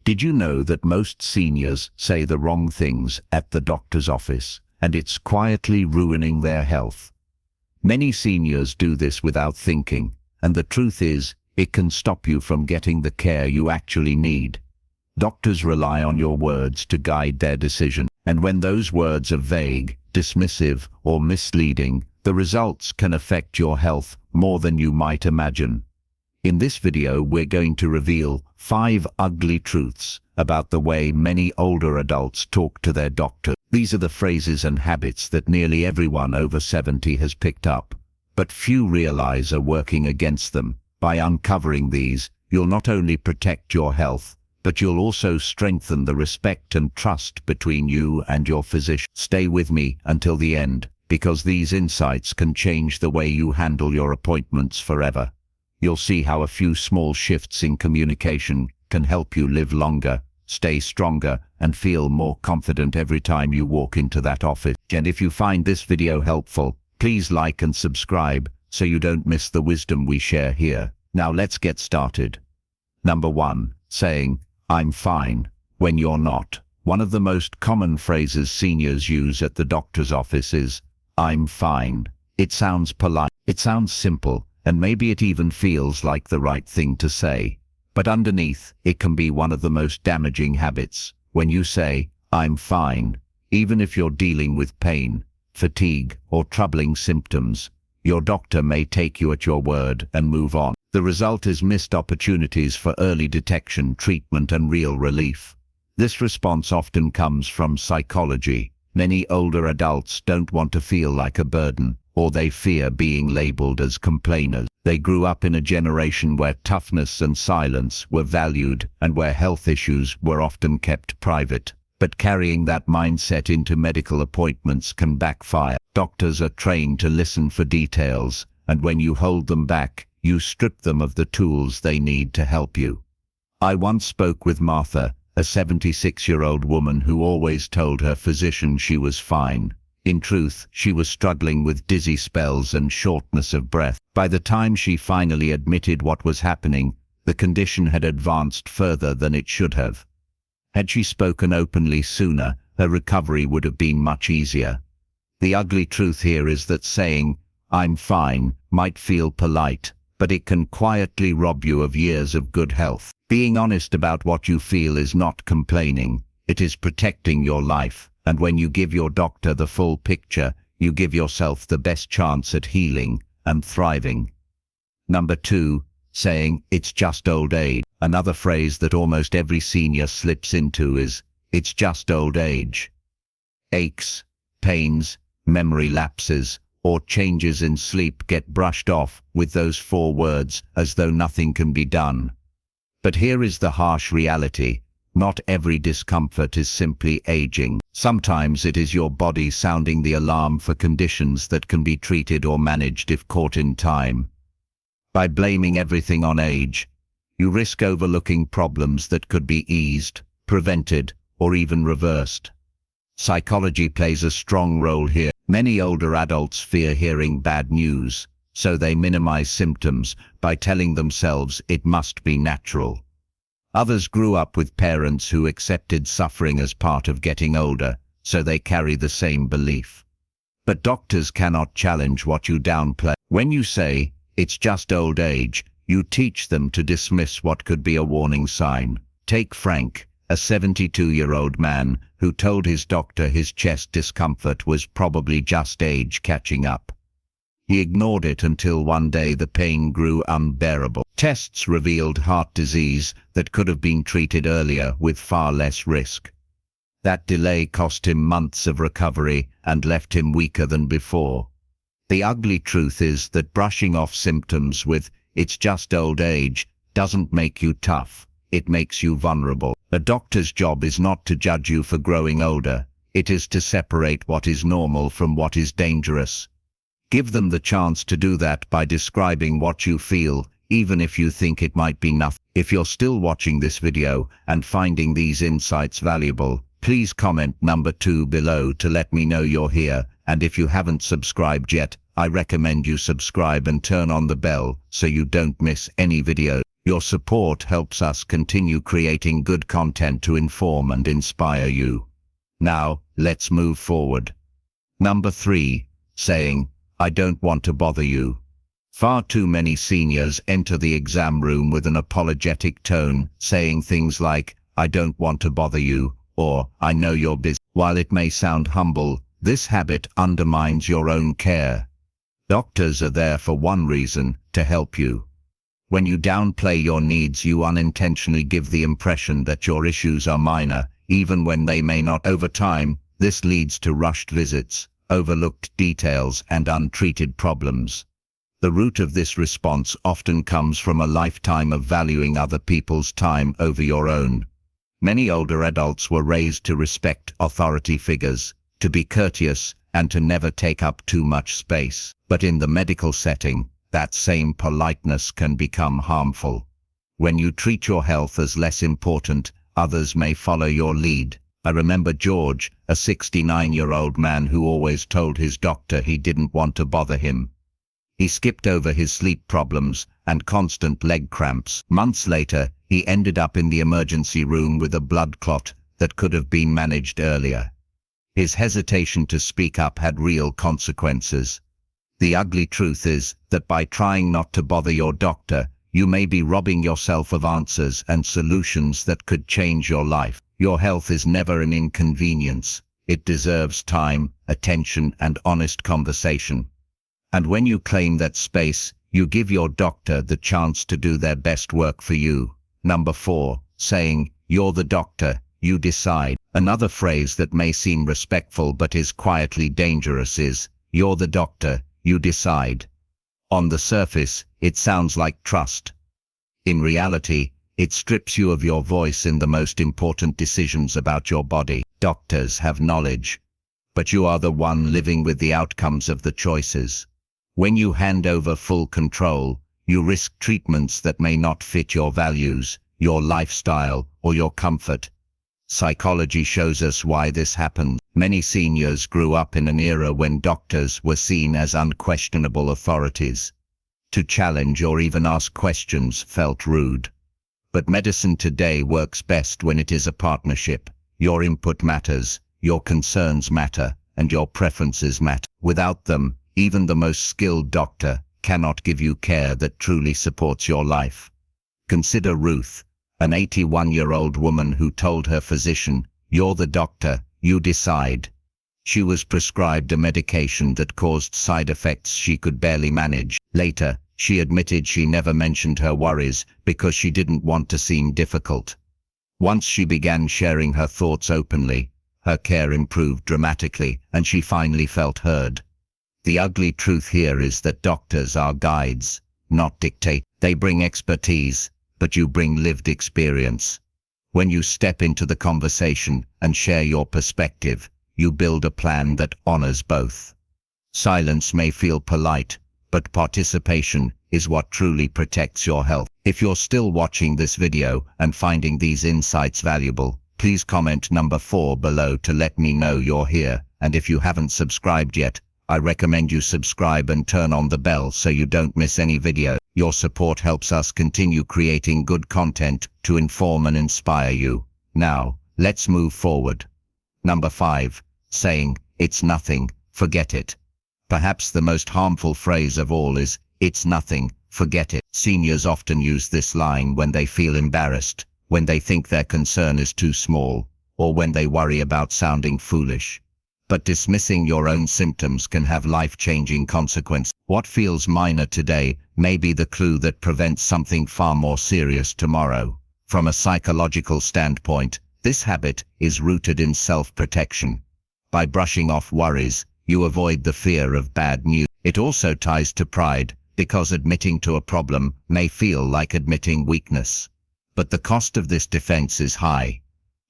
Did you know that most seniors say the wrong things at the doctor's office, and it's quietly ruining their health? Many seniors do this without thinking, and the truth is, it can stop you from getting the care you actually need. Doctors rely on your words to guide their decision, and when those words are vague, dismissive, or misleading, the results can affect your health more than you might imagine. In this video, we're going to reveal 5 ugly truths about the way many older adults talk to their doctor. These are the phrases and habits that nearly everyone over 70 has picked up, but few realize are working against them. By uncovering these, you'll not only protect your health, but you'll also strengthen the respect and trust between you and your physician. Stay with me until the end, because these insights can change the way you handle your appointments forever. You'll see how a few small shifts in communication can help you live longer, stay stronger, and feel more confident every time you walk into that office. And if you find this video helpful, please like and subscribe so you don't miss the wisdom we share here. Now let's get started. Number 1, saying, "I'm fine," when you're not. One of the most common phrases seniors use at the doctor's office is, "I'm fine." It sounds polite, it sounds simple, and maybe it even feels like the right thing to say. But underneath, it can be one of the most damaging habits. When you say, "I'm fine," even if you're dealing with pain, fatigue, or troubling symptoms, your doctor may take you at your word and move on. The result is missed opportunities for early detection, treatment, and real relief. This response often comes from psychology. Many older adults don't want to feel like a burden, or they fear being labeled as complainers. They grew up in a generation where toughness and silence were valued and where health issues were often kept private. But carrying that mindset into medical appointments can backfire. Doctors are trained to listen for details, and when you hold them back, you strip them of the tools they need to help you. I once spoke with Martha, a 76-year-old woman who always told her physician she was fine. In truth, she was struggling with dizzy spells and shortness of breath. By the time she finally admitted what was happening, the condition had advanced further than it should have. Had she spoken openly sooner, her recovery would have been much easier. The ugly truth here is that saying, "I'm fine," might feel polite, but it can quietly rob you of years of good health. Being honest about what you feel is not complaining, it is protecting your life. And when you give your doctor the full picture, you give yourself the best chance at healing and thriving. Number 2, saying, "It's just old age." Another phrase that almost every senior slips into is, "It's just old age." Aches, pains, memory lapses, or changes in sleep get brushed off with those 4 words as though nothing can be done. But here is the harsh reality. Not every discomfort is simply aging. Sometimes it is your body sounding the alarm for conditions that can be treated or managed if caught in time. By blaming everything on age, you risk overlooking problems that could be eased, prevented, or even reversed. Psychology plays a strong role here. Many older adults fear hearing bad news, so they minimize symptoms by telling themselves it must be natural. Others grew up with parents who accepted suffering as part of getting older, so they carry the same belief. But doctors cannot challenge what you downplay. When you say, "It's just old age," you teach them to dismiss what could be a warning sign. Take Frank, a 72-year-old man who told his doctor his chest discomfort was probably just age catching up. He ignored it until one day the pain grew unbearable. Tests revealed heart disease that could have been treated earlier with far less risk. That delay cost him months of recovery and left him weaker than before. The ugly truth is that brushing off symptoms with, "It's just old age," doesn't make you tough. It makes you vulnerable. A doctor's job is not to judge you for growing older. It is to separate what is normal from what is dangerous. Give them the chance to do that by describing what you feel, even if you think it might be nothing. If you're still watching this video and finding these insights valuable, please comment number 2 below to let me know you're here. And if you haven't subscribed yet, I recommend you subscribe and turn on the bell so you don't miss any video. Your support helps us continue creating good content to inform and inspire you. Now, let's move forward. Number 3, saying, I don't want to bother you. Far too many seniors enter the exam room with an apologetic tone, saying things like, I don't want to bother you, or, I know you're busy. While it may sound humble, this habit undermines your own care. Doctors are there for one reason, to help you. When you downplay your needs, you unintentionally give the impression that your issues are minor, even when they may not. Over time, this leads to rushed visits, overlooked details, and untreated problems. The root of this response often comes from a lifetime of valuing other people's time over your own. Many older adults were raised to respect authority figures, to be courteous, and to never take up too much space. But in the medical setting, that same politeness can become harmful. When you treat your health as less important, others may follow your lead. I remember George, a 69-year-old man who always told his doctor he didn't want to bother him. He skipped over his sleep problems and constant leg cramps. Months later, he ended up in the emergency room with a blood clot that could have been managed earlier. His hesitation to speak up had real consequences. The ugly truth is that by trying not to bother your doctor, you may be robbing yourself of answers and solutions that could change your life. Your health is never an inconvenience. It deserves time, attention, and honest conversation. And when you claim that space, you give your doctor the chance to do their best work for you. Number 4, saying, you're the doctor, you decide. Another phrase that may seem respectful but is quietly dangerous is, you're the doctor, you decide. On the surface, it sounds like trust. In reality, it strips you of your voice in the most important decisions about your body. Doctors have knowledge, but you are the one living with the outcomes of the choices. When you hand over full control, you risk treatments that may not fit your values, your lifestyle, or your comfort. Psychology shows us why this happens. Many seniors grew up in an era when doctors were seen as unquestionable authorities. To challenge or even ask questions felt rude. But medicine today works best when it is a partnership. Your input matters, your concerns matter, and your preferences matter. Without them, even the most skilled doctor cannot give you care that truly supports your life. Consider Ruth, an 81-year-old woman who told her physician, you're the doctor, you decide. She was prescribed a medication that caused side effects she could barely manage. Later, she admitted she never mentioned her worries because she didn't want to seem difficult. Once she began sharing her thoughts openly, her care improved dramatically and she finally felt heard. The ugly truth here is that doctors are guides, not dictate. They bring expertise, but you bring lived experience. When you step into the conversation and share your perspective, you build a plan that honors both. Silence may feel polite, but participation is what truly protects your health. If you're still watching this video and finding these insights valuable, please comment number 4 below to let me know you're here. And if you haven't subscribed yet, I recommend you subscribe and turn on the bell so you don't miss any video. Your support helps us continue creating good content to inform and inspire you. Now, let's move forward. Number 5, saying, it's nothing, forget it. Perhaps the most harmful phrase of all is, it's nothing, forget it. Seniors often use this line when they feel embarrassed, when they think their concern is too small, or when they worry about sounding foolish. But dismissing your own symptoms can have life-changing consequences. What feels minor today may be the clue that prevents something far more serious tomorrow. From a psychological standpoint, this habit is rooted in self-protection. By brushing off worries, you avoid the fear of bad news. It also ties to pride, because admitting to a problem may feel like admitting weakness. But the cost of this defense is high.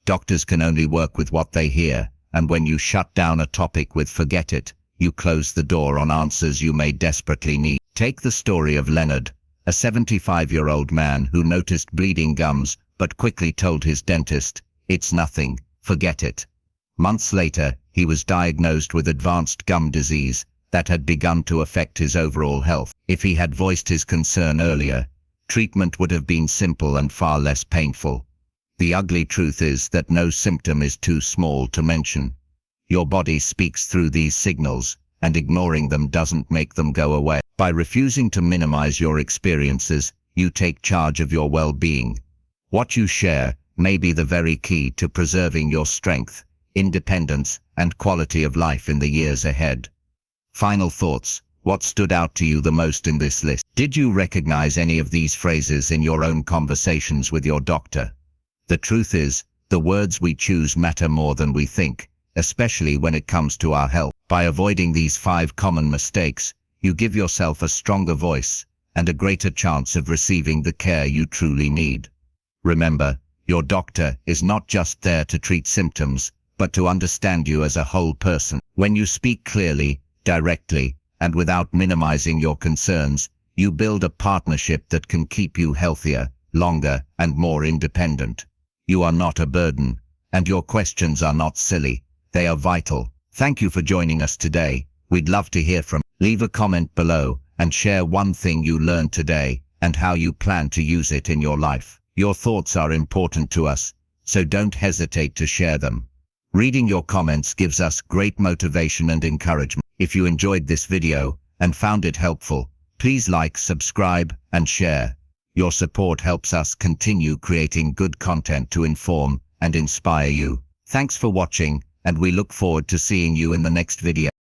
Doctors can only work with what they hear, and when you shut down a topic with forget it, you close the door on answers you may desperately need. Take the story of Leonard, a 75-year-old man who noticed bleeding gums but quickly told his dentist, it's nothing, forget it. Months later, he was diagnosed with advanced gum disease that had begun to affect his overall health. If he had voiced his concern earlier, treatment would have been simple and far less painful. The ugly truth is that no symptom is too small to mention. Your body speaks through these signals, and ignoring them doesn't make them go away. By refusing to minimize your experiences, you take charge of your well-being. What you share may be the very key to preserving your strength, independence, and quality of life in the years ahead. Final thoughts. What stood out to you the most in this list? Did you recognize any of these phrases in your own conversations with your doctor? The truth is, the words we choose matter more than we think, especially when it comes to our health. By avoiding these 5 common mistakes, you give yourself a stronger voice and a greater chance of receiving the care you truly need. Remember, your doctor is not just there to treat symptoms, but to understand you as a whole person. When you speak clearly, directly, and without minimizing your concerns, you build a partnership that can keep you healthier, longer, and more independent. You are not a burden, and your questions are not silly. They are vital. Thank you for joining us today. We'd love to hear from you. Leave a comment below and share one thing you learned today and how you plan to use it in your life. Your thoughts are important to us, so don't hesitate to share them. Reading your comments gives us great motivation and encouragement. If you enjoyed this video and found it helpful, please like, subscribe, and share. Your support helps us continue creating good content to inform and inspire you. Thanks for watching, and we look forward to seeing you in the next video.